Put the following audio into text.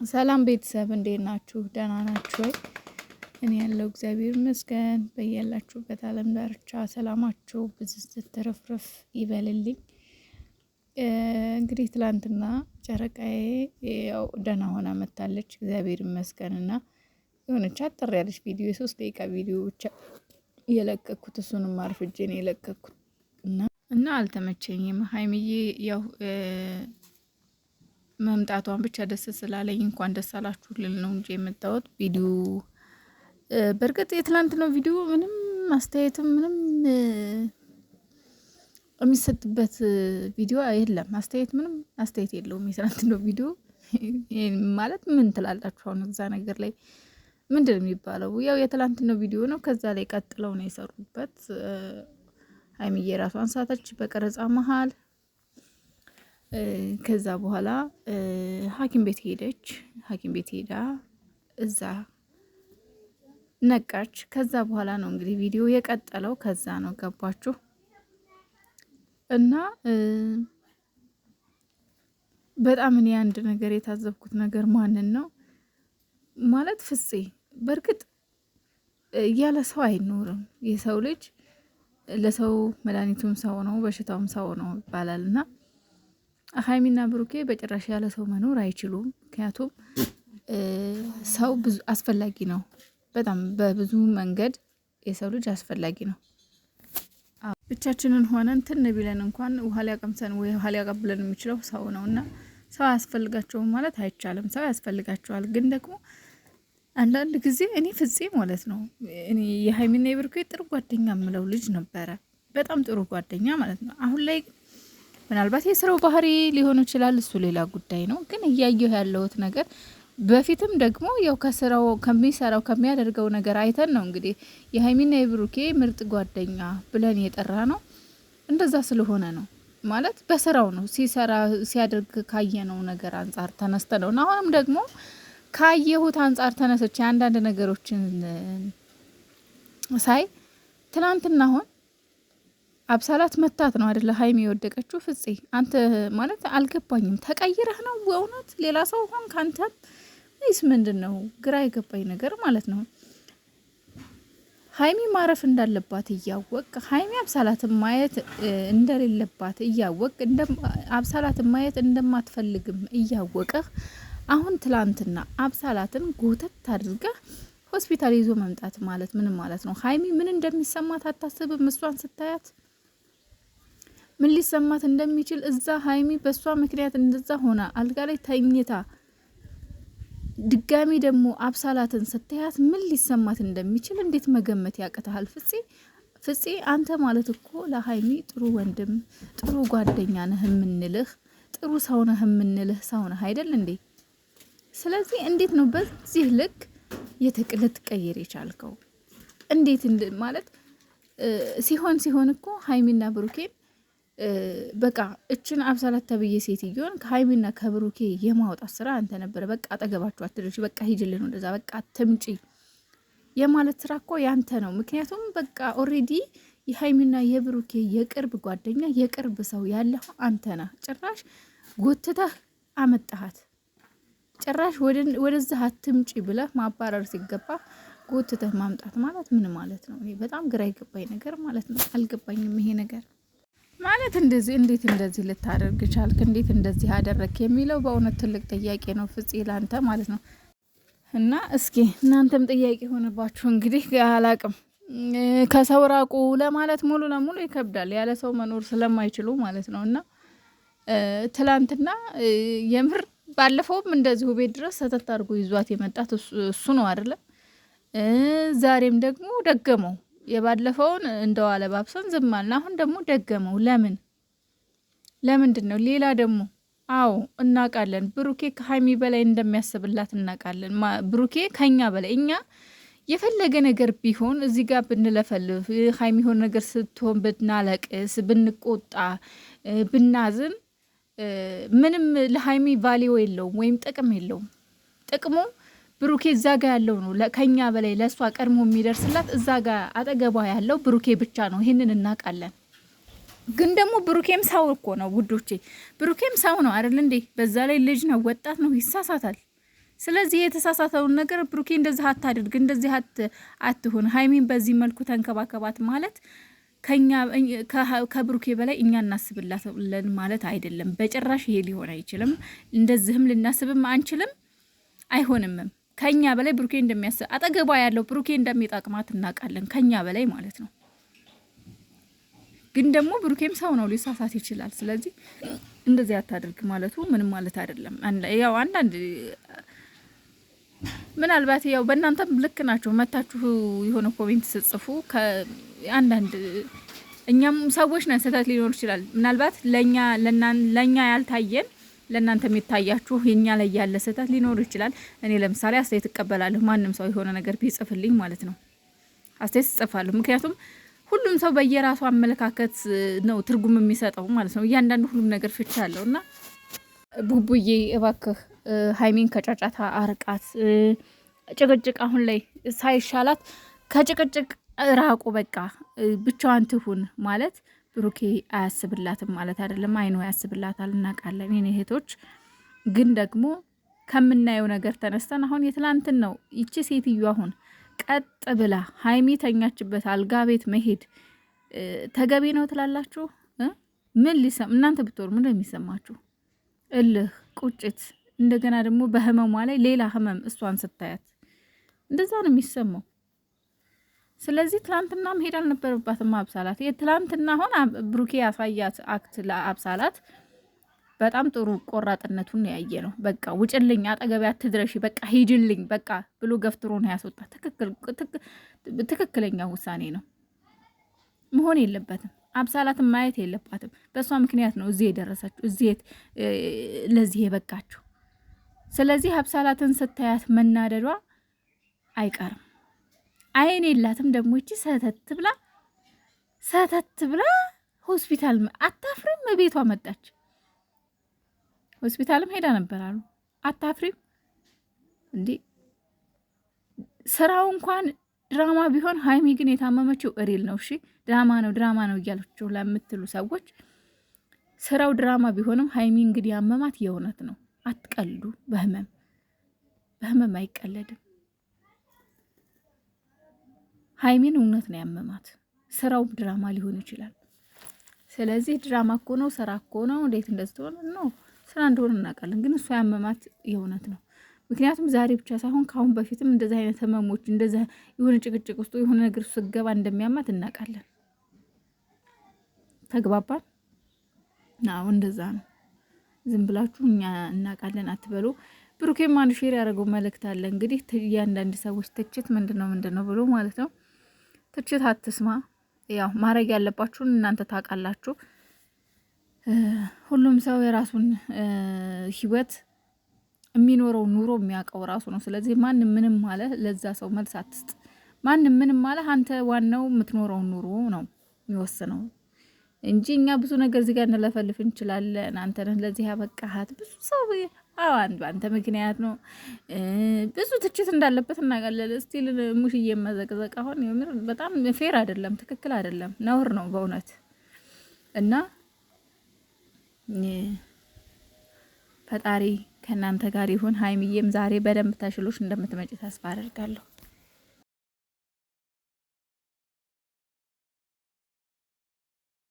ሰላም ቤተሰብ እንዴት ናችሁ? ደህና ናችሁ ወይ? እኔ ያለው እግዚአብሔር ይመስገን። በያላችሁበት ዓለም ዳርቻ ሰላማችሁ ብዝዝት ትርፍርፍ ይበልልኝ። እንግዲህ ትላንትና ጨረቃዬ ያው ደህና ሆና መታለች እግዚአብሔር ይመስገንና የሆነች አጠር ያለች ቪዲዮ የ3 ደቂቃ ቪዲዮ ብቻ የለቀኩት እሱንም አርፍጄ ነው የለቀኩት እና አልተመቸኝም። ሀይሚዬ ያው መምጣቷን ብቻ ደስ ስላለኝ እንኳን ደስ አላችሁ ልል ነው እንጂ የመጣሁት ቪዲዮ በእርግጥ የትላንት ነው ቪዲዮ ምንም አስተያየትም ምንም የሚሰጥበት ቪዲዮ የለም። አስተያየት ምንም አስተያየት የለውም። የትላንት ነው ቪዲዮ ማለት ምን ትላላችሁ? አሁን እዛ ነገር ላይ ምንድን ነው የሚባለው? ያው የትላንት ነው ቪዲዮ ነው። ከዛ ላይ ቀጥለው ነው የሰሩበት። ሀይሚዬ ራሷን ሳተች በቀረጻ መሀል። ከዛ በኋላ ሐኪም ቤት ሄደች። ሐኪም ቤት ሄዳ እዛ ነቃች። ከዛ በኋላ ነው እንግዲህ ቪዲዮ የቀጠለው። ከዛ ነው ገባችሁ? እና በጣም እኔ አንድ ነገር የታዘብኩት ነገር ማንን ነው ማለት ፍፄ። በእርግጥ ያለ ሰው አይኖርም። የሰው ልጅ ለሰው መድኃኒቱም ሰው ነው፣ በሽታውም ሰው ነው ይባላል እና ሀይሚና ብሩኬ በጭራሽ ያለ ሰው መኖር አይችሉም። ምክንያቱም ሰው ብዙ አስፈላጊ ነው። በጣም በብዙ መንገድ የሰው ልጅ አስፈላጊ ነው። ብቻችንን ሆነን ትን ቢለን እንኳን ውሃ ሊያቀምሰን ወይ ውሃ ሊያቀብለን የሚችለው ሰው ነው እና ሰው አያስፈልጋቸውም ማለት አይቻልም። ሰው ያስፈልጋቸዋል። ግን ደግሞ አንዳንድ ጊዜ እኔ ፍፄ ማለት ነው እኔ የሀይሚና የብሩኬ ጥሩ ጓደኛ የምለው ልጅ ነበረ። በጣም ጥሩ ጓደኛ ማለት ነው። አሁን ላይ ምናልባት የስራው ባህሪ ሊሆን ይችላል፣ እሱ ሌላ ጉዳይ ነው። ግን እያየሁ ያለሁት ነገር በፊትም ደግሞ ያው ከስራው ከሚሰራው ከሚያደርገው ነገር አይተን ነው እንግዲህ የሀይሚና የብሩኬ ምርጥ ጓደኛ ብለን የጠራ ነው። እንደዛ ስለሆነ ነው ማለት በስራው ነው ሲሰራ ሲያደርግ ካየነው ነገር አንጻር ተነስተ ነው። አሁንም ደግሞ ካየሁት አንጻር ተነስቼ አንዳንድ ነገሮችን ሳይ ትናንትና አሁን አብሳላት መታት ነው አይደለ ሀይሚ የወደቀችው። ፍፄ አንተ ማለት አልገባኝም። ተቀይረህ ነው በእውነት ሌላ ሰው ሆን ካንተ ወይስ ምንድን ነው? ግራ የገባኝ ነገር ማለት ነው። ሀይሚ ማረፍ እንዳለባት እያወቅ ሀይሚ አብሳላትን ማየት እንደሌለባት እያወቅ አብሳላትን ማየት እንደማትፈልግም እያወቀህ አሁን ትላንትና አብሳላትን ጎተት አድርገህ ሆስፒታል ይዞ መምጣት ማለት ምን ማለት ነው? ሀይሚ ምን እንደሚሰማት አታስብም? እሷን ስታያት ምን ሊሰማት እንደሚችል እዛ ሀይሚ በእሷ ምክንያት እንደዛ ሆና አልጋ ላይ ተኝታ ድጋሚ ደግሞ አብሳላትን ስታያት ምን ሊሰማት እንደሚችል እንዴት መገመት ያቅተሃል? ፍፄ አንተ ማለት እኮ ለሀይሚ ጥሩ ወንድም ጥሩ ጓደኛ ነህ የምንልህ ጥሩ ሰው ነህ የምንልህ ሰው ነህ አይደል እንዴ? ስለዚህ እንዴት ነው በዚህ ልክ ልትቀይር የቻልከው? እንዴት ማለት ሲሆን እኮ ሀይሚና ብሩኬን በቃ እችን አብሳላት ተብዬ ሴትዮን ከሀይሚና ከብሩኬ የማውጣት ስራ አንተ ነበረ። በቃ አጠገባችሁ አትደርሺ፣ በቃ ሂጅልን ወደዛ፣ በቃ ትምጪ የማለት ስራ እኮ ያንተ ነው። ምክንያቱም በቃ ኦሬዲ የሀይሚና የብሩኬ የቅርብ ጓደኛ የቅርብ ሰው ያለህ አንተ ነህ። ጭራሽ ጎትተህ አመጣሃት። ጭራሽ ወደዛ አትምጪ ብለህ ማባረር ሲገባ ጎትተህ ማምጣት ማለት ምን ማለት ነው? በጣም ግራ የገባኝ ነገር ማለት ነው። አልገባኝም ይሄ ነገር ማለት እንደዚህ እንዴት እንደዚህ ልታደርግ ቻልክ? እንዴት እንደዚህ አደረክ የሚለው በእውነት ትልቅ ጥያቄ ነው ፍፄ ላንተ ማለት ነው። እና እስኪ እናንተም ጥያቄ ሆነባችሁ እንግዲህ አላቅም። ከሰው ራቁ ለማለት ሙሉ ለሙሉ ይከብዳል ያለ ሰው መኖር ስለማይችሉ ማለት ነው። እና ትላንትና የምር ባለፈውም እንደዚሁ ቤት ድረስ ሰተት አድርጎ ይዟት የመጣት እሱ ነው አይደለም። ዛሬም ደግሞ ደገመው። የባለፈውን እንደው አለባብሰን ዝም አልን። አሁን ደግሞ ደገመው። ለምንድን ነው? ሌላ ደግሞ አዎ እናውቃለን፣ ብሩኬ ከሀይሚ በላይ እንደሚያስብላት እናውቃለን። ብሩኬ ከኛ በላይ እኛ የፈለገ ነገር ቢሆን እዚህ ጋር ብንለፈልፍ ሀይሚ ሆን ነገር ስትሆን ብናለቅስ፣ ብንቆጣ፣ ብናዝን ምንም ለሀይሚ ቫሊዮ የለውም ወይም ጥቅም የለውም። ጥቅሙ ብሩኬ እዛ ጋ ያለው ነው። ከኛ በላይ ለእሷ ቀድሞ የሚደርስላት እዛ ጋ አጠገቧ ያለው ብሩኬ ብቻ ነው። ይህንን እናውቃለን። ግን ደግሞ ብሩኬም ሰው እኮ ነው ውዶቼ፣ ብሩኬም ሰው ነው አይደል እንዴ? በዛ ላይ ልጅ ነው፣ ወጣት ነው፣ ይሳሳታል። ስለዚህ የተሳሳተውን ነገር ብሩኬ እንደዚህ አታድርግ፣ እንደዚህ አትሁን፣ ሀይሚን በዚህ መልኩ ተንከባከባት ማለት ከብሩኬ በላይ እኛ እናስብላለን ማለት አይደለም። በጭራሽ ይሄ ሊሆን አይችልም። እንደዚህም ልናስብም አንችልም፣ አይሆንምም። ከኛ በላይ ብሩኬ እንደሚያስብ አጠገቧ ያለው ብሩኬ እንደሚጠቅማት እናውቃለን፣ ከኛ በላይ ማለት ነው። ግን ደግሞ ብሩኬም ሰው ነው፣ ሊሳሳት ይችላል። ስለዚህ እንደዚህ አታድርግ ማለቱ ምንም ማለት አይደለም። ያው አንዳንድ ምናልባት ያው በእናንተም ልክ ናቸው መታችሁ የሆነ ኮሜንት ስጽፉ አንዳንድ እኛም ሰዎች ነን፣ ስህተት ሊኖር ይችላል። ምናልባት ለኛ ያልታየን ለእናንተ የሚታያችሁ የኛ ላይ ያለ ስህተት ሊኖር ይችላል። እኔ ለምሳሌ አስተያየት እቀበላለሁ። ማንም ሰው የሆነ ነገር ቢጽፍልኝ ማለት ነው አስተያየት እጽፋለሁ። ምክንያቱም ሁሉም ሰው በየራሱ አመለካከት ነው ትርጉም የሚሰጠው ማለት ነው። እያንዳንዱ ሁሉም ነገር ፍቻ አለው እና ቡቡዬ እባክህ ሀይሚን ከጫጫታ አርቃት። ጭቅጭቅ አሁን ላይ ሳይሻላት ከጭቅጭቅ ራቁ። በቃ ብቻዋን ትሁን ማለት ብሩኬ አያስብላትም ማለት አይደለም። አይኑ ያስብላታል እናውቃለን። የኔ እህቶች ግን ደግሞ ከምናየው ነገር ተነስተን አሁን የትላንትን ነው ይቺ ሴትዮ አሁን ቀጥ ብላ ሀይሚ ተኛችበት አልጋ ቤት መሄድ ተገቢ ነው ትላላችሁ? ምን እናንተ ብትወሩ ምን የሚሰማችሁ? እልህ፣ ቁጭት፣ እንደገና ደግሞ በህመሟ ላይ ሌላ ህመም እሷን ስታያት እንደዛ ነው የሚሰማው። ስለዚህ ትላንትና መሄድ አልነበረባትም አብሳላት። የትላንትና አሁን ብሩኬ ያሳያት አክት ለአብሳላት በጣም ጥሩ ቆራጥነቱን ያየ ነው። በቃ ውጭልኝ፣ አጠገቤ አትድረሺ፣ በቃ ሂጅልኝ በቃ ብሎ ገፍትሮ ነው ያስወጣት። ትክክለኛ ውሳኔ ነው። መሆን የለበትም። አብሳላትን ማየት የለባትም። በእሷ ምክንያት ነው እዚህ የደረሰችው፣ ለዚህ የበቃችው። ስለዚህ አብሳላትን ስታያት መናደዷ አይቀርም። አይን የላትም ደግሞ ይቺ ሰተት ብላ ሆስፒታል አታፍሪም? ቤቷ መጣች። ሆስፒታልም ሄዳ ነበር አሉ። አታፍሪም እንዴ? ስራው እንኳን ድራማ ቢሆን ሀይሚ ግን የታመመችው እሪል ነው። እሺ ድራማ ነው እያለችው ለምትሉ ሰዎች ስራው ድራማ ቢሆንም ሀይሚ እንግዲህ ያመማት የእውነት ነው። አትቀልዱ። በህመም አይቀለድም። ሀይሚን እውነት ነው ያመማት። ስራው ድራማ ሊሆን ይችላል። ስለዚህ ድራማ እኮ ነው፣ ስራ እኮ ነው። እንዴት እንደዚህ ሆነ ነው? ስራ እንደሆነ እናውቃለን። ግን እሷ ያመማት የእውነት ነው። ምክንያቱም ዛሬ ብቻ ሳይሆን ከአሁን በፊትም እንደዚህ አይነት ህመሞች እንደዚህ የሆነ ጭቅጭቅ ውስጥ የሆነ ነገር ስገባ እንደሚያማት እናውቃለን። ተግባባን? አዎ እንደዛ ነው። ዝም ብላችሁ እኛ እናውቃለን አትበሉ። ብሩኬም አንድ ሼር ያደረገው መልእክት አለ። እንግዲህ እያንዳንድ ሰዎች ትችት ምንድን ነው ብሎ ማለት ነው። ትችት አትስማ። ያው ማድረግ ያለባችሁን እናንተ ታውቃላችሁ። ሁሉም ሰው የራሱን ህይወት የሚኖረው ኑሮ የሚያውቀው ራሱ ነው። ስለዚህ ማንም ምንም ማለ ለዛ ሰው መልስ አትስጥ። ማንም ምንም ማለ አንተ ዋናው የምትኖረው ኑሮ ነው የሚወስነው እንጂ እኛ ብዙ ነገር እዚህ ጋር እንለፈልፍ እንችላለን። አንተ ነህ ለዚህ ያበቃሃት ብዙ ሰው በአንተ ምክንያት ነው ብዙ ትችት እንዳለበት እናውቃለን። ስቲል ሙሽዬ መዘቅዘቅ አሁን የምር በጣም ፌር አይደለም፣ ትክክል አይደለም፣ ነውር ነው በእውነት እና ፈጣሪ ከእናንተ ጋር ይሁን። ሀይሚዬም ዛሬ በደንብ ተሽሎሽ እንደምትመጪ ተስፋ አደርጋለሁ።